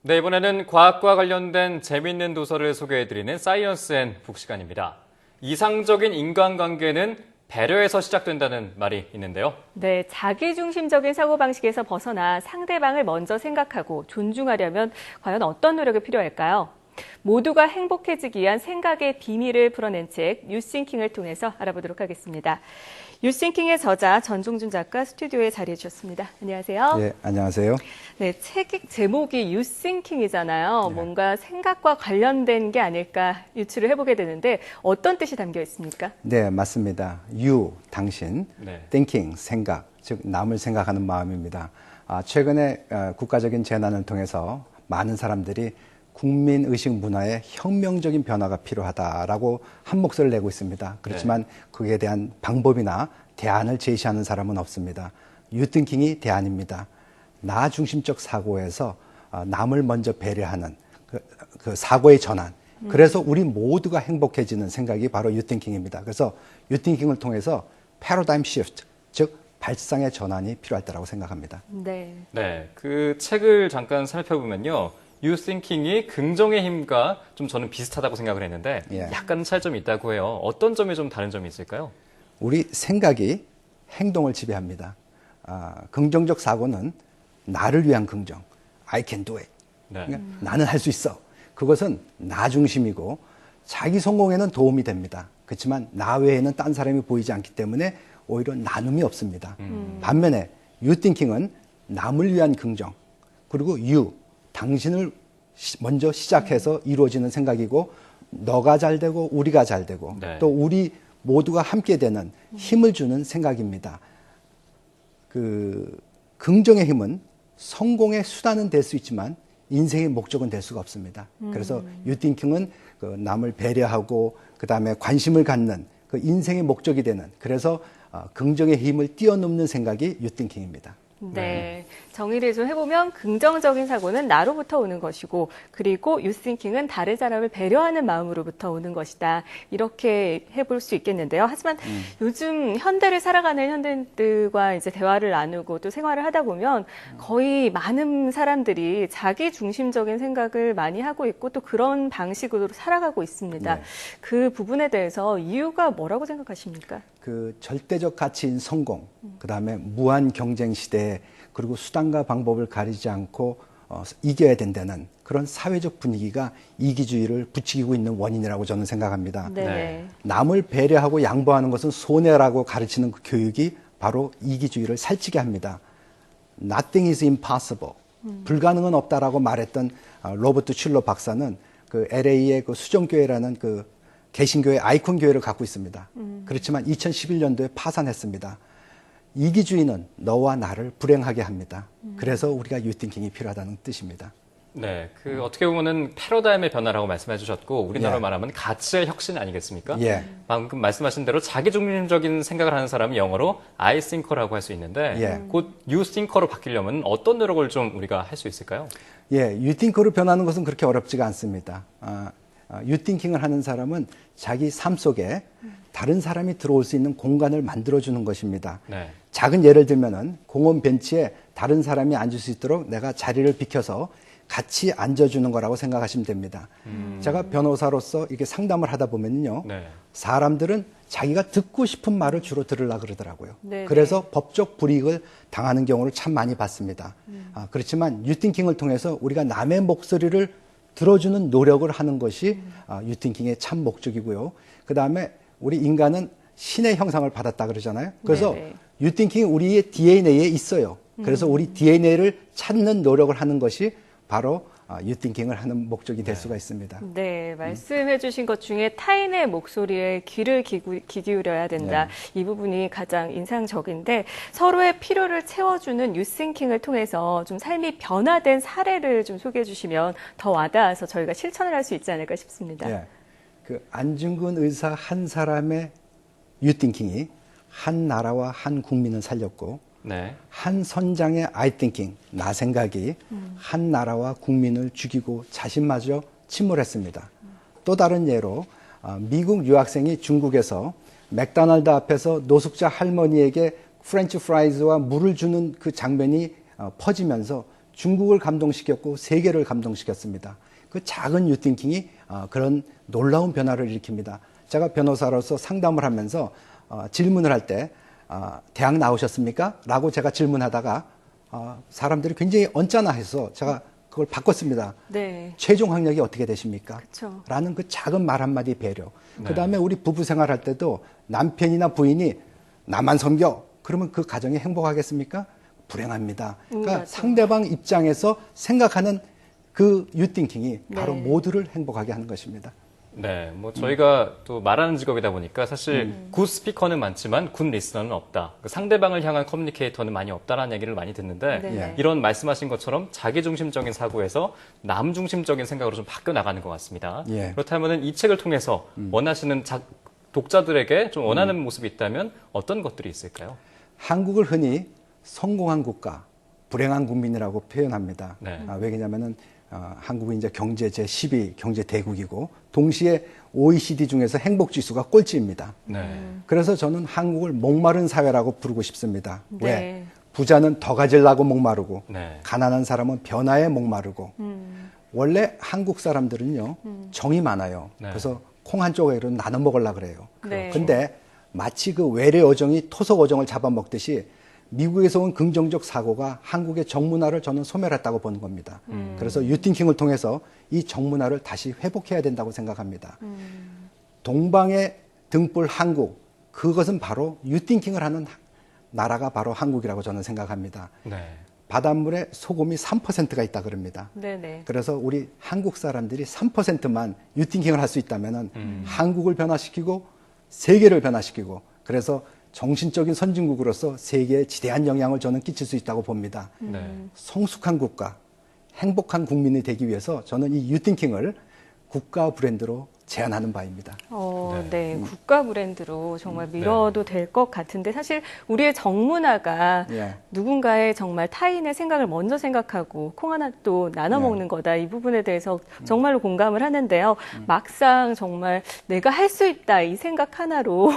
네, 이번에는 과학과 관련된 재미있는 도서를 소개해드리는 사이언스 앤 북 시간입니다. 이상적인 인간관계는 배려에서 시작된다는 말이 있는데요. 네, 자기중심적인 사고방식에서 벗어나 상대방을 먼저 생각하고 존중하려면 과연 어떤 노력이 필요할까요? 모두가 행복해지기 위한 생각의 비밀을 풀어낸 책 유싱킹을 통해서 알아보도록 하겠습니다. 유싱킹의 저자 전종준 작가 스튜디오에 자리해 주셨습니다. 안녕하세요. 네, 안녕하세요. 네, 책 제목이 유싱킹이잖아요. 네. 뭔가 생각과 관련된 게 아닐까 유추를 해보게 되는데 어떤 뜻이 담겨 있습니까? 네, 맞습니다. You, 당신, 네. thinking, 생각, 즉 남을 생각하는 마음입니다. 최근에 국가적인 재난을 통해서 많은 사람들이 국민의식 문화에 혁명적인 변화가 필요하다라고 한 목소리를 내고 있습니다. 그렇지만 그에 대한 방법이나 대안을 제시하는 사람은 없습니다. 유팅킹이 대안입니다. 나 중심적 사고에서 남을 먼저 배려하는 그 사고의 전환. 그래서 우리 모두가 행복해지는 생각이 바로 유팅킹입니다. 그래서 유팅킹을 통해서 패러다임 시프트, 즉 발상의 전환이 필요할 때라고 생각합니다. 네. 네, 그 책을 잠깐 살펴보면요. 유싱킹이 긍정의 힘과 좀 저는 비슷하다고 생각을 했는데 예. 약간 차이점이 있다고 해요. 어떤 점에 좀 다른 점이 있을까요? 우리 생각이 행동을 지배합니다. 긍정적 사고는 나를 위한 긍정, I can do it. 네. 그러니까 나는 할 수 있어. 그것은 나 중심이고 자기 성공에는 도움이 됩니다. 그렇지만 나 외에는 딴 사람이 보이지 않기 때문에 오히려 나눔이 없습니다. 반면에 유팅킹은 남을 위한 긍정, 그리고 당신을 먼저 시작해서 이루어지는 생각이고 너가 잘 되고 우리가 잘 되고 네. 또 우리 모두가 함께 되는 힘을 주는 생각입니다. 그 긍정의 힘은 성공의 수단은 될 수 있지만 인생의 목적은 될 수가 없습니다. 그래서 유팅킹은 그 남을 배려하고 그다음에 관심을 갖는 그 인생의 목적이 되는 그래서 긍정의 힘을 뛰어넘는 생각이 유팅킹입니다. 네. 정의를 좀 해보면 긍정적인 사고는 나로부터 오는 것이고 그리고 유싱킹은 다른 사람을 배려하는 마음으로부터 오는 것이다. 이렇게 해볼 수 있겠는데요. 하지만 요즘 현대를 살아가는 현대인들과 이제 대화를 나누고 또 생활을 하다 보면 거의 많은 사람들이 자기 중심적인 생각을 많이 하고 있고 또 그런 방식으로 살아가고 있습니다. 네. 그 부분에 대해서 이유가 뭐라고 생각하십니까? 그 절대적 가치인 성공, 그다음에 무한 경쟁 시대에 그리고 수단과 방법을 가리지 않고 이겨야 된다는 그런 사회적 분위기가 이기주의를 부추기고 있는 원인이라고 저는 생각합니다. 네. 남을 배려하고 양보하는 것은 손해라고 가르치는 그 교육이 바로 이기주의를 살찌게 합니다. Nothing is impossible. 불가능은 없다라고 말했던 로버트 슐러 박사는 그 LA의 그 수정교회라는 그 개신교회 아이콘 교회를 갖고 있습니다. 그렇지만 2011년도에 파산했습니다. 이기주의는 너와 나를 불행하게 합니다. 그래서 우리가 유팅킹이 필요하다는 뜻입니다. 네, 그 어떻게 보면은 패러다임의 변화라고 말씀해 주셨고 우리나라로 예. 말하면 가치의 혁신 아니겠습니까? 예. 방금 말씀하신 대로 자기중심적인 생각을 하는 사람은 영어로 I thinker라고 할 수 있는데 예. 곧 You thinker로 바뀌려면 어떤 노력을 좀 우리가 할 수 있을까요? 예, 유팅커로 변하는 것은 그렇게 어렵지가 않습니다. 유팅킹을 하는 사람은 자기 삶 속에 다른 사람이 들어올 수 있는 공간을 만들어주는 것입니다. 네. 작은 예를 들면은 공원 벤치에 다른 사람이 앉을 수 있도록 내가 자리를 비켜서 같이 앉아주는 거라고 생각하시면 됩니다. 제가 변호사로서 이렇게 상담을 하다 보면요. 네. 사람들은 자기가 듣고 싶은 말을 주로 들으려고 그러더라고요. 네네. 그래서 법적 불이익을 당하는 경우를 참 많이 봤습니다. 그렇지만 유팅킹을 통해서 우리가 남의 목소리를 들어주는 노력을 하는 것이 유팅킹의 참 목적이고요. 그 다음에 우리 인간은 신의 형상을 받았다 그러잖아요. 그래서 네네. 유팅킹이 우리의 DNA에 있어요. 그래서 우리 DNA를 찾는 노력을 하는 것이 바로 유팅킹을 하는 목적이 될 수가 있습니다. 네, 말씀해 주신 것 중에 타인의 목소리에 귀를 기울여야 된다. 이 부분이 가장 인상적인데 서로의 필요를 채워주는 유싱킹을 통해서 좀 삶이 변화된 사례를 좀 소개해 주시면 더 와닿아서 저희가 실천을 할 수 있지 않을까 싶습니다. 예. 그 안중근 의사 한 사람의 유팅킹이 한 나라와 한 국민을 살렸고 네. 한 선장의 I thinking, 나 생각이 한 나라와 국민을 죽이고 자신마저 침몰했습니다. 또 다른 예로 미국 유학생이 중국에서 맥도날드 앞에서 노숙자 할머니에게 프렌치 프라이즈와 물을 주는 그 장면이 퍼지면서 중국을 감동시켰고 세계를 감동시켰습니다. 그 작은 뉴팅킹이 그런 놀라운 변화를 일으킵니다. 제가 변호사로서 상담을 하면서 질문을 할 때 대학 나오셨습니까? 라고 제가 질문하다가 사람들이 굉장히 언짢아해서 제가 그걸 바꿨습니다. 네. 최종 학력이 어떻게 되십니까? 그쵸. 라는 그 작은 말 한마디 배려. 네. 그다음에 우리 부부 생활할 때도 남편이나 부인이 나만 섬겨. 그러면 그 가정이 행복하겠습니까? 불행합니다. 그러니까 맞아요. 상대방 입장에서 생각하는 그 유띵킹이 바로 네. 모두를 행복하게 하는 것입니다. 네, 뭐 저희가 또 말하는 직업이다 보니까 사실 굿 스피커는 많지만 굿 리스너는 없다. 그 상대방을 향한 커뮤니케이터는 많이 없다라는 얘기를 많이 듣는데 네. 이런 말씀하신 것처럼 자기중심적인 사고에서 남중심적인 생각으로 좀 바뀌어 나가는 것 같습니다. 예. 그렇다면 이 책을 통해서 원하시는 독자들에게 좀 원하는 모습이 있다면 어떤 것들이 있을까요? 한국을 흔히 성공한 국가, 불행한 국민이라고 표현합니다. 네. 왜냐하면은 한국은 이제 경제 제12 경제 대국이고 동시에 OECD 중에서 행복 지수가 꼴찌입니다. 네. 그래서 저는 한국을 목마른 사회라고 부르고 싶습니다. 네. 왜? 부자는 더 가지려고 목마르고 네. 가난한 사람은 변화에 목마르고 원래 한국 사람들은요 정이 많아요. 네. 그래서 콩 한 조각으로 나눠 먹으려고 그래요. 네. 근데 마치 그 외래 어종이 토속 어종을 잡아먹듯이 미국에서 온 긍정적 사고가 한국의 정문화를 저는 소멸했다고 보는 겁니다. 그래서 유팅킹을 통해서 이 정문화를 다시 회복해야 된다고 생각합니다. 동방의 등불 한국, 그것은 바로 유팅킹을 하는 나라가 바로 한국이라고 저는 생각합니다. 네. 바닷물에 소금이 3%가 있다 그럽니다. 네네. 그래서 우리 한국 사람들이 3%만 유팅킹을 할 수 있다면 한국을 변화시키고 세계를 변화시키고 그래서 정신적인 선진국으로서 세계에 지대한 영향을 저는 끼칠 수 있다고 봅니다. 네. 성숙한 국가, 행복한 국민이 되기 위해서 저는 이 유팅킹을 국가 브랜드로 제안하는 바입니다. 네. 국가 브랜드로 정말 밀어도 될 것 같은데 사실 우리의 정문화가 예. 누군가의 정말 타인의 생각을 먼저 생각하고 콩 하나 또 나눠 먹는 거다. 이 부분에 대해서 정말로 공감을 하는데요. 막상 정말 내가 할 수 있다 이 생각 하나로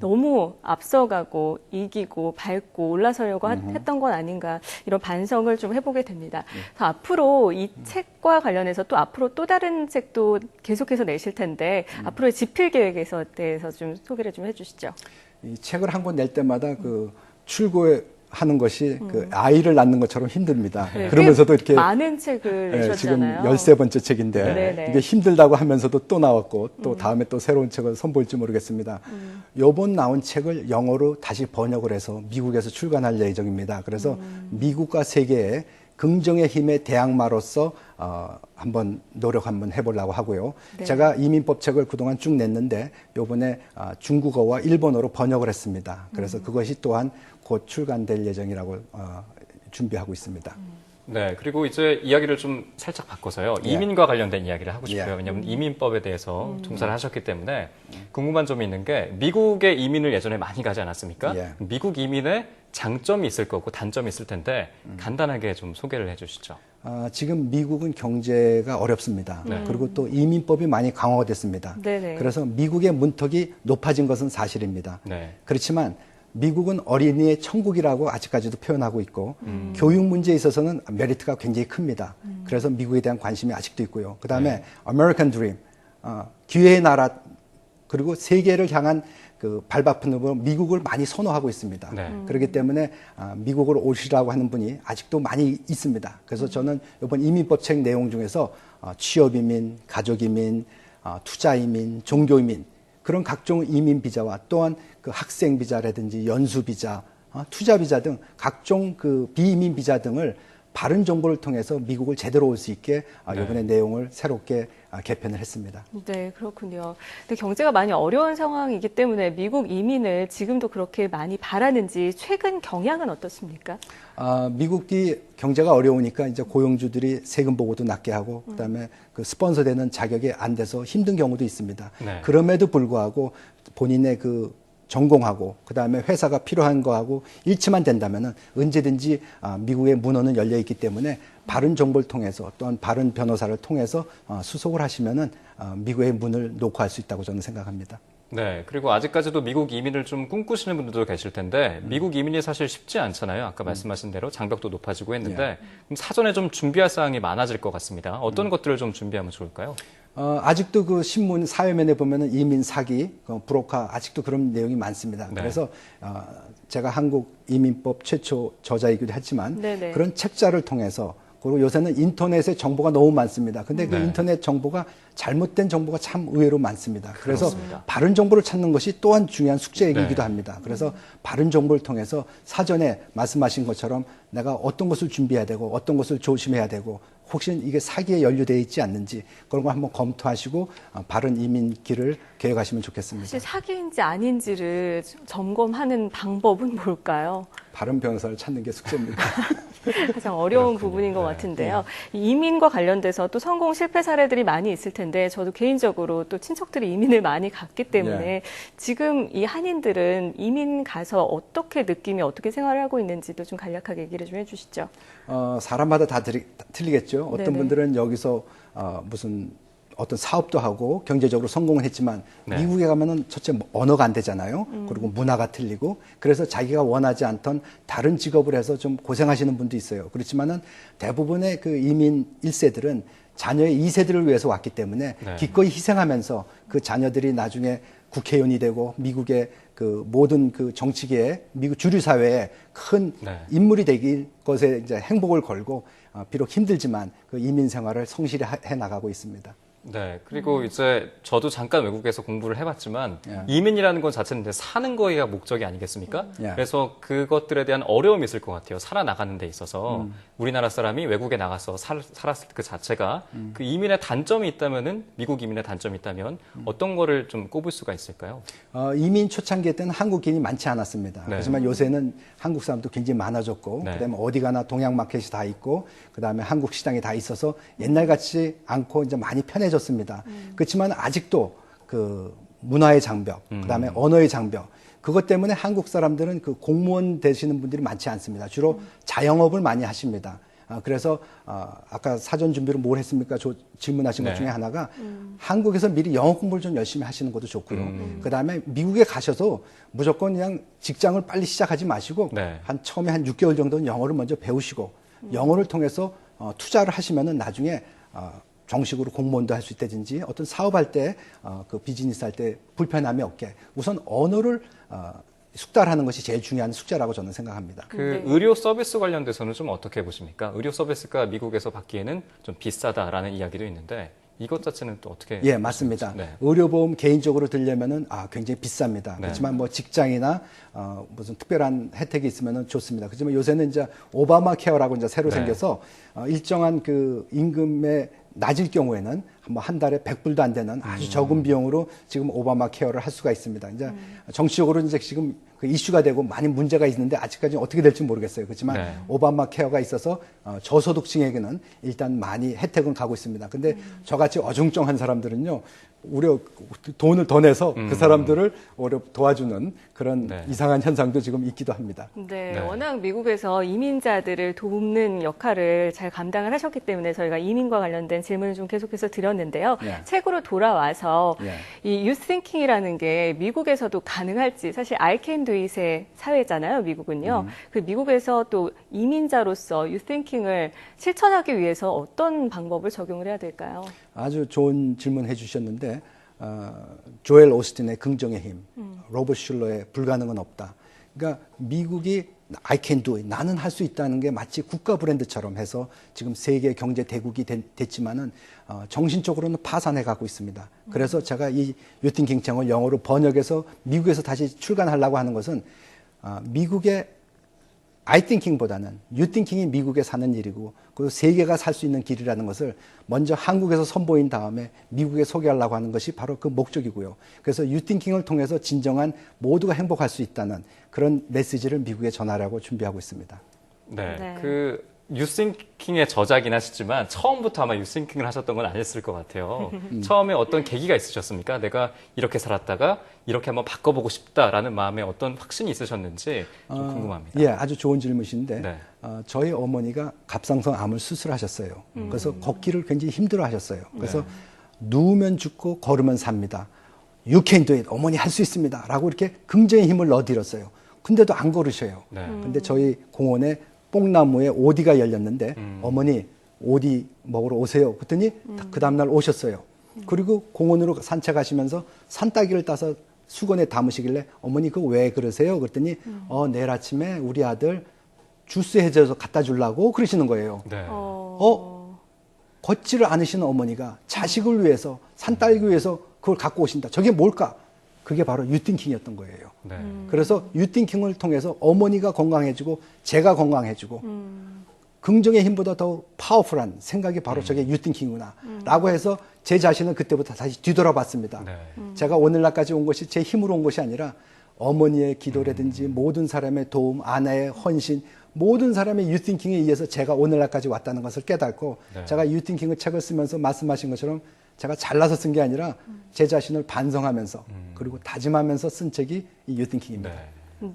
너무 앞서가고 이기고 밟고 올라서려고 했던 건 아닌가 이런 반성을 좀 해보게 됩니다. 그래서 앞으로 이 책과 관련해서 또 앞으로 또 다른 책도 계속해서 내실 텐데 앞으로의 집필 계획에 대해서 좀 소개를 좀 해주시죠. 이 책을 한 권 낼 때마다 그 출고하는 것이 그 아이를 낳는 것처럼 힘듭니다. 네, 그러면서도 꽤 이렇게 많은 책을 지금 내셨잖아요. 13번째 책인데 네네. 이게 힘들다고 하면서도 또 나왔고 또 다음에 또 새로운 책을 선보일지 모르겠습니다. 요번 나온 책을 영어로 다시 번역을 해서 미국에서 출간할 예정입니다. 그래서 미국과 세계에 긍정의 힘의 대항마로서 한번 노력 한번 해보려고 하고요. 네. 제가 이민법 책을 그동안 쭉 냈는데 요번에 중국어와 일본어로 번역을 했습니다. 그래서 그것이 또한 곧 출간될 예정이라고 준비하고 있습니다. 네, 그리고 이제 이야기를 좀 살짝 바꿔서요. 예. 이민과 관련된 이야기를 하고 싶어요. 예. 왜냐하면 이민법에 대해서 종사를 하셨기 때문에 궁금한 점이 있는 게 미국의 이민을 예전에 많이 가지 않았습니까? 예. 미국 이민의 장점이 있을 거고 단점이 있을 텐데 간단하게 좀 소개를 해주시죠. 지금 미국은 경제가 어렵습니다. 그리고 또 이민법이 많이 강화가 됐습니다. 네네. 그래서 미국의 문턱이 높아진 것은 사실입니다. 네. 그렇지만 미국은 어린이의 천국이라고 아직까지도 표현하고 있고 교육 문제에 있어서는 메리트가 굉장히 큽니다. 그래서 미국에 대한 관심이 아직도 있고요. 그다음에 American Dream, 기회의 나라 그리고 세계를 향한 그 발바꿈으로 미국을 많이 선호하고 있습니다. 네. 그렇기 때문에 미국으로 오시라고 하는 분이 아직도 많이 있습니다. 그래서 저는 이번 이민법 책 내용 중에서 취업이민, 가족이민, 투자이민, 종교이민 그런 각종 이민 비자와 또한 그 학생 비자라든지 연수 비자, 투자 비자 등 각종 그 비이민 비자 등을 바른 정보를 통해서 미국을 제대로 올 수 있게 이번에 내용을 새롭게 개편을 했습니다. 네, 그렇군요. 근데 경제가 많이 어려운 상황이기 때문에 미국 이민을 지금도 그렇게 많이 바라는지 최근 경향은 어떻습니까? 미국이 경제가 어려우니까 이제 고용주들이 세금 보고도 낮게 하고 그다음에 그 스폰서 되는 자격이 안 돼서 힘든 경우도 있습니다. 네. 그럼에도 불구하고 본인의 그 전공하고 그다음에 회사가 필요한 거하고 일치만 된다면은 언제든지 미국의 문호는 열려 있기 때문에 바른 정보를 통해서 또한 바른 변호사를 통해서 수속을 하시면은 미국의 문을 놓고 할 수 있다고 저는 생각합니다. 네, 그리고 아직까지도 미국 이민을 좀 꿈꾸시는 분들도 계실 텐데 미국 이민이 사실 쉽지 않잖아요. 아까 말씀하신 대로 장벽도 높아지고 했는데 그럼 사전에 좀 준비할 사항이 많아질 것 같습니다. 어떤 것들을 좀 준비하면 좋을까요? 아직도 그 신문 사회면에 보면은 이민 사기, 브로커 아직도 그런 내용이 많습니다. 네. 그래서 제가 한국 이민법 최초 저자이기도 했지만 네네. 그런 책자를 통해서 그리고 요새는 인터넷에 정보가 너무 많습니다. 근데 그 네. 인터넷 정보가 잘못된 정보가 참 의외로 많습니다. 그래서 그렇습니다. 바른 정보를 찾는 것이 또한 중요한 숙제이기도 네. 합니다. 그래서 바른 정보를 통해서 사전에 말씀하신 것처럼 내가 어떤 것을 준비해야 되고 어떤 것을 조심해야 되고 혹시 이게 사기에 연루되어 있지 않는지 그런 거 한번 검토하시고 바른 이민길을 계획하시면 좋겠습니다. 사실 사기인지 아닌지를 점검하는 방법은 뭘까요? 바른 변호사를 찾는 게 숙제입니다. 가장 어려운 그렇군요. 부분인 것 네. 같은데요. 이 이민과 관련돼서 또 성공 실패 사례들이 많이 있을 텐데 저도 개인적으로 또 친척들이 이민을 많이 갔기 때문에 지금 이 한인들은 이민 가서 어떻게 느낌이 어떻게 생활을 하고 있는지도 좀 간략하게 얘기를 좀 해주시죠. 사람마다 다 틀리겠죠. 어떤 네네. 분들은 여기서 무슨 어떤 사업도 하고 경제적으로 성공을 했지만 네. 미국에 가면은 첫째 언어가 안 되잖아요. 그리고 문화가 틀리고 그래서 자기가 원하지 않던 다른 직업을 해서 좀 고생하시는 분도 있어요. 그렇지만은 대부분의 그 이민 1세들은 자녀의 2세들을 위해서 왔기 때문에 네. 기꺼이 희생하면서 그 자녀들이 나중에 국회의원이 되고 미국의 그 모든 그 정치계에 미국 주류 사회에 큰 네. 인물이 되길 것에 이제 행복을 걸고 비록 힘들지만 그 이민 생활을 성실히 해 나가고 있습니다. 네, 그리고 이제 저도 잠깐 외국에서 공부를 해봤지만 예. 이민이라는 건 자체는 이제 사는 거가 목적이 아니겠습니까? 예. 그래서 그것들에 대한 어려움이 있을 것 같아요. 살아나가는 데 있어서 우리나라 사람이 외국에 나가서 살았을 그 자체가 그 이민의 단점이 있다면은 미국 이민의 단점이 있다면 어떤 거를 좀 꼽을 수가 있을까요? 이민 초창기에 때는 한국인이 많지 않았습니다. 네. 하지만 요새는 한국 사람도 굉장히 많아졌고 네. 그다음에 어디 가나 동양 마켓이 다 있고 그다음에 한국 시장이 다 있어서 옛날 같지 않고 이제 많이 편해졌습니다. 그렇지만 아직도 그 문화의 장벽, 그다음에 언어의 장벽 그것 때문에 한국 사람들은 그 공무원 되시는 분들이 많지 않습니다. 주로 자영업을 많이 하십니다. 그래서 아까 사전 준비로 뭘 했습니까? 질문하신 네. 것 중에 하나가 한국에서 미리 영어 공부를 좀 열심히 하시는 것도 좋고요. 그다음에 미국에 가셔서 무조건 그냥 직장을 빨리 시작하지 마시고 네. 처음에 한 6개월 정도는 영어를 먼저 배우시고 영어를 통해서 투자를 하시면은 나중에 정식으로 공무원도 할 수 있다든지 어떤 사업할 때 그 비즈니스 할 때 불편함이 없게 우선 언어를 숙달하는 것이 제일 중요한 숙제라고 저는 생각합니다. 그 네. 의료 서비스 관련돼서는 좀 어떻게 보십니까? 의료 서비스가 미국에서 받기에는 좀 비싸다라는 이야기도 있는데 이것 자체는 또 어떻게? 예, 맞습니다. 네. 의료보험 개인적으로 들려면은 굉장히 비쌉니다. 네. 그렇지만 뭐 직장이나 무슨 특별한 혜택이 있으면은 좋습니다. 그렇지만 요새는 이제 오바마 케어라고 이제 새로 네. 생겨서 일정한 그 임금의 낮을 경우에는 뭐 한 달에 100불도 안 되는 아주 적은 비용으로 지금 오바마 케어를 할 수가 있습니다. 이제 정치적으로 이제 지금 그 이슈가 되고 많은 문제가 있는데 아직까지 어떻게 될지 모르겠어요. 그렇지만 네. 오바마 케어가 있어서 저소득층에게는 일단 많이 혜택은 가고 있습니다. 근데 저같이 어중쩡한 사람들은요, 오히려 돈을 더 내서 그 사람들을 오히려 도와주는 그런 네. 이상한 현상도 지금 있기도 합니다. 네, 네. 워낙 미국에서 이민자들을 돕는 역할을 잘 감당을 하셨기 때문에 저희가 이민과 관련된 질문을 좀 계속해서 드렸는데요. 예. 책으로 돌아와서 예. 이 유스팅킹이라는 게 미국에서도 가능할지 사실 I can do it의 사회잖아요, 미국은요. 그 미국에서 또 이민자로서 유스팅킹을 실천하기 위해서 어떤 방법을 적용을 해야 될까요? 아주 좋은 질문 해주셨는데 조엘 오스틴의 긍정의 힘, 로버트 슐러의 불가능은 없다. 그러니까 미국이 I can do it, 나는 할 수 있다는 게 마치 국가 브랜드처럼 해서 지금 세계 경제 대국이 됐지만은 정신적으로는 파산해 가고 있습니다. 그래서 제가 이 유팅킹 책을 영어로 번역해서 미국에서 다시 출간하려고 하는 것은 미국의 I thinking보다는 you thinking이 미국에 사는 일이고 그 세계가 살 수 있는 길이라는 것을 먼저 한국에서 선보인 다음에 미국에 소개하려고 하는 것이 바로 그 목적이고요. 그래서 you thinking을 통해서 진정한 모두가 행복할 수 있다는 그런 메시지를 미국에 전하려고 준비하고 있습니다. 네. 네. 그 유싱킹의 저자긴 하시지만 처음부터 아마 유싱킹을 하셨던 건 아니었을 것 같아요. 처음에 어떤 계기가 있으셨습니까? 내가 이렇게 살았다가 이렇게 한번 바꿔보고 싶다라는 마음에 어떤 확신이 있으셨는지 좀 궁금합니다. 예, 아주 좋은 질문이신데 네. 저희 어머니가 갑상선 암을 수술하셨어요. 그래서 걷기를 굉장히 힘들어하셨어요. 그래서 누우면 죽고 걸으면 삽니다. You can do it. 어머니 할 수 있습니다. 라고 이렇게 긍정의 힘을 넣어드렸어요. 근데도 안 걸으셔요. 네. 근데 저희 공원에 뽕나무에 오디가 열렸는데 어머니 오디 먹으러 오세요. 그랬더니 그 다음날 오셨어요. 그리고 공원으로 산책하시면서 산딸기를 따서 수건에 담으시길래 어머니 그거 왜 그러세요? 그랬더니 내일 아침에 우리 아들 주스 해줘서 갖다 주려고 그러시는 거예요. 네. 걷지를 않으시는 어머니가 자식을 위해서 산딸기 위해서 그걸 갖고 오신다. 저게 뭘까? 그게 바로 유띵킹이었던 거예요. 네. 그래서 유띵킹을 통해서 어머니가 건강해지고 제가 건강해지고 긍정의 힘보다 더 파워풀한 생각이 바로 저게 유띵킹이구나 라고 해서 제 자신은 그때부터 다시 뒤돌아봤습니다. 네. 제가 오늘날까지 온 것이 제 힘으로 온 것이 아니라 어머니의 기도라든지 모든 사람의 도움, 아내의 헌신, 모든 사람의 유띵킹에 의해서 제가 오늘날까지 왔다는 것을 깨닫고 네. 제가 유띵킹의 책을 쓰면서 말씀하신 것처럼 제가 잘나서 쓴 게 아니라 제 자신을 반성하면서 그리고 다짐하면서 쓴 책이 이 유띵킹입니다. 네.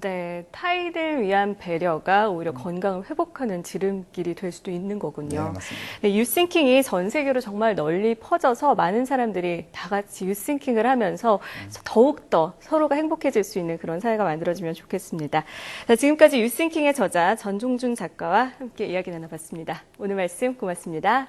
네, 타인을 위한 배려가 오히려 건강을 회복하는 지름길이 될 수도 있는 네, 거군요. 맞습니다. 네, 유싱킹이 전 세계로 정말 널리 퍼져서 많은 사람들이 다 같이 유싱킹을 하면서 더욱더 서로가 행복해질 수 있는 그런 사회가 만들어지면 좋겠습니다. 자, 지금까지 유싱킹의 저자 전종준 작가와 함께 이야기 나눠봤습니다. 오늘 말씀 고맙습니다.